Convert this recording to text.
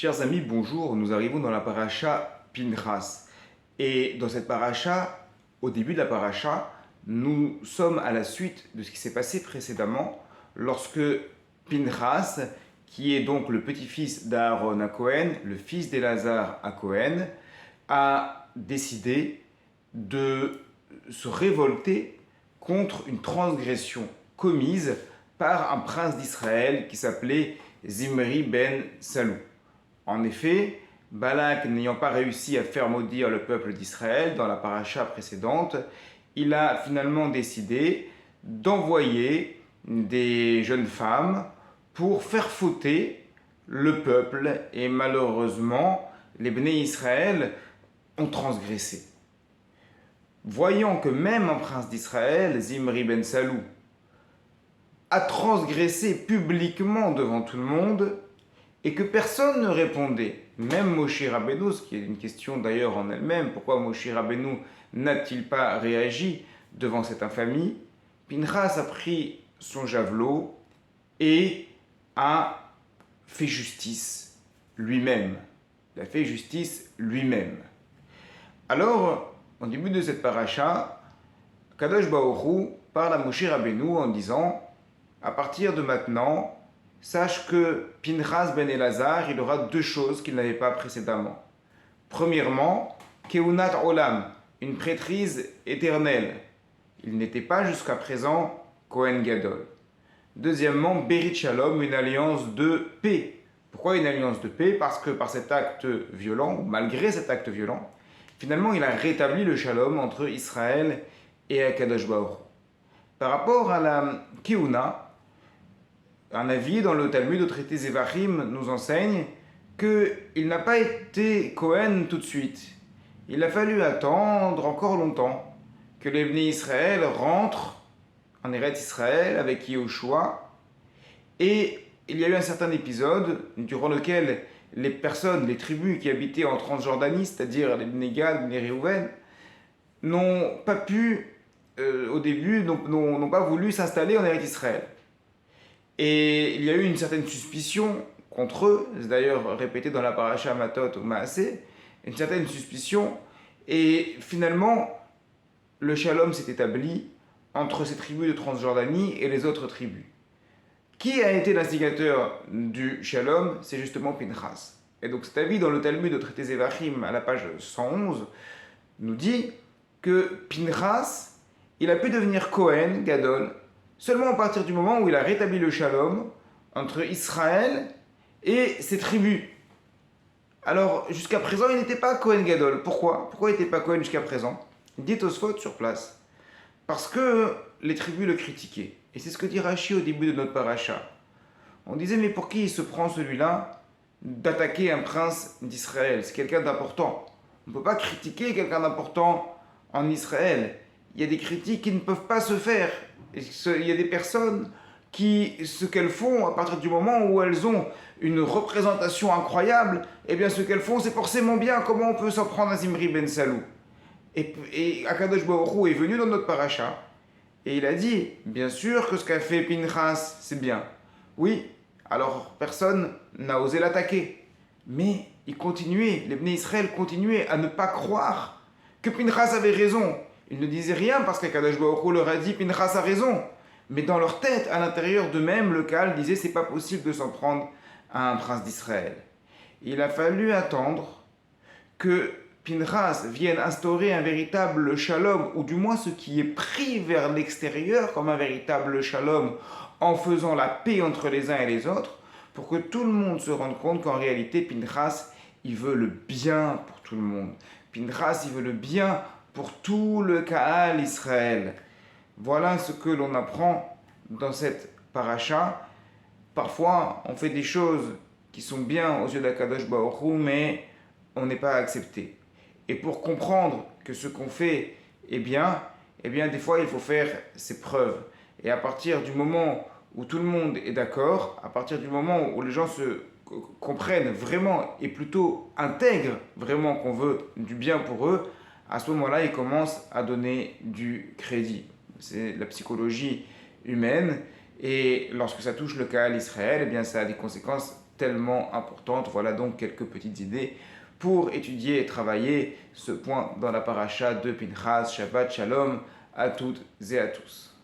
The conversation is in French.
Chers amis, bonjour. Nous arrivons dans la paracha Pinchas. Et dans cette paracha, au début de la paracha, nous sommes à la suite de ce qui s'est passé précédemment lorsque Pinchas, qui est donc le petit-fils d'Aaron à Cohen, le fils d'Elazar à Cohen, a décidé de se révolter contre une transgression commise par un prince d'Israël qui s'appelait Zimri ben Salou. En effet, Balak n'ayant pas réussi à faire maudire le peuple d'Israël dans la paracha précédente, il a finalement décidé d'envoyer des jeunes femmes pour faire fauter le peuple. Et malheureusement, les Bnei Israël ont transgressé. Voyant que même un prince d'Israël, Zimri ben Salou, a transgressé publiquement devant tout le monde, et que personne ne répondait, même Moshe Rabbeinu, ce qui est une question d'ailleurs en elle-même, pourquoi Moshe Rabbeinu n'a-t-il pas réagi devant cette infamie? Pinchas a pris son javelot et a fait justice lui-même. Il a fait justice lui-même. Alors, au début de cette paracha, Kadosh Baruch Hu parle à Moshe Rabbeinu en disant, à partir de maintenant, sache que Pinchas ben Elazar, il aura deux choses qu'il n'avait pas précédemment. Premièrement, Keunat Olam, une prêtrise éternelle. Il n'était pas jusqu'à présent Kohen Gadol. Deuxièmement, Berit Shalom, une alliance de paix. Pourquoi une alliance de paix? Parce que par cet acte violent, ou malgré cet acte violent, finalement il a rétabli le Shalom entre Israël et Akadosh Baruch Hu. Par rapport à la Keuna, un avis dans le Talmud au traité Zevachim nous enseigne qu'il n'a pas été Kohen tout de suite. Il a fallu attendre encore longtemps que les Bnei Israël rentrent en Eretz Israël avec Yehoshua. Et il y a eu un certain épisode durant lequel les personnes, les tribus qui habitaient en Transjordanie, c'est-à-dire les Bnei Gad, les Réhouven, n'ont pas pu, au début, n'ont pas voulu s'installer en Eretz Israël. Et il y a eu une certaine suspicion contre eux, c'est d'ailleurs répété dans la paracha Matot ou Maasé, une certaine suspicion, et finalement, le shalom s'est établi entre ces tribus de Transjordanie et les autres tribus. Qui a été l'instigateur du shalom? C'est justement Pinchas. Et donc cet avis dans le Talmud au traité Zevachim à la page 111 nous dit que Pinchas, il a pu devenir Kohen Gadol seulement à partir du moment où il a rétabli le shalom entre Israël et ses tribus. Alors, jusqu'à présent, il n'était pas Kohen Gadol. Pourquoi? Pourquoi il n'était pas Kohen jusqu'à présent? Dit Tosfot sur place. Parce que les tribus le critiquaient. Et c'est ce que dit Rashi au début de notre paracha. On disait, mais pour qui il se prend celui-là d'attaquer un prince d'Israël? C'est quelqu'un d'important. On ne peut pas critiquer quelqu'un d'important en Israël. Il y a des critiques qui ne peuvent pas se faire. Il y a des personnes qui, ce qu'elles font, à partir du moment où elles ont une représentation incroyable, eh bien ce qu'elles font, c'est forcément bien. Comment on peut s'en prendre à Zimri ben Salou? Et Akadosh Baruch Hu est venu dans notre paracha, et il a dit, bien sûr que ce qu'a fait Pinchas, c'est bien. Oui, alors personne n'a osé l'attaquer. Mais il continuait, les Bnei Israël continuaient à ne pas croire que Pinchas avait raison. Ils ne disaient rien parce qu'Akadosh Baruch Hu leur a dit Pinchas a raison. Mais dans leur tête, à l'intérieur d'eux-mêmes, le Kaal disait c'est pas possible de s'en prendre à un prince d'Israël. Il a fallu attendre que Pinchas vienne instaurer un véritable shalom, ou du moins ce qui est pris vers l'extérieur comme un véritable shalom, en faisant la paix entre les uns et les autres, pour que tout le monde se rende compte qu'en réalité Pinchas, il veut le bien pour tout le monde. Pinchas, il veut le bien pour tout le Kaal Israël. Voilà ce que l'on apprend dans cette paracha. Parfois, on fait des choses qui sont bien aux yeux d'Akadosh Baruch Hu, mais on n'est pas accepté. Et pour comprendre que ce qu'on fait est bien, eh bien, des fois, il faut faire ses preuves. Et à partir du moment où tout le monde est d'accord, à partir du moment où les gens se comprennent vraiment et plutôt intègrent vraiment qu'on veut du bien pour eux, à ce moment-là, ils commencent à donner du crédit. C'est la psychologie humaine Et lorsque ça touche le cas d'Israël, eh bien ça a des conséquences tellement importantes. Voilà donc quelques petites idées pour étudier et travailler ce point dans la paracha de Pinchas. Shabbat Shalom à toutes et à tous.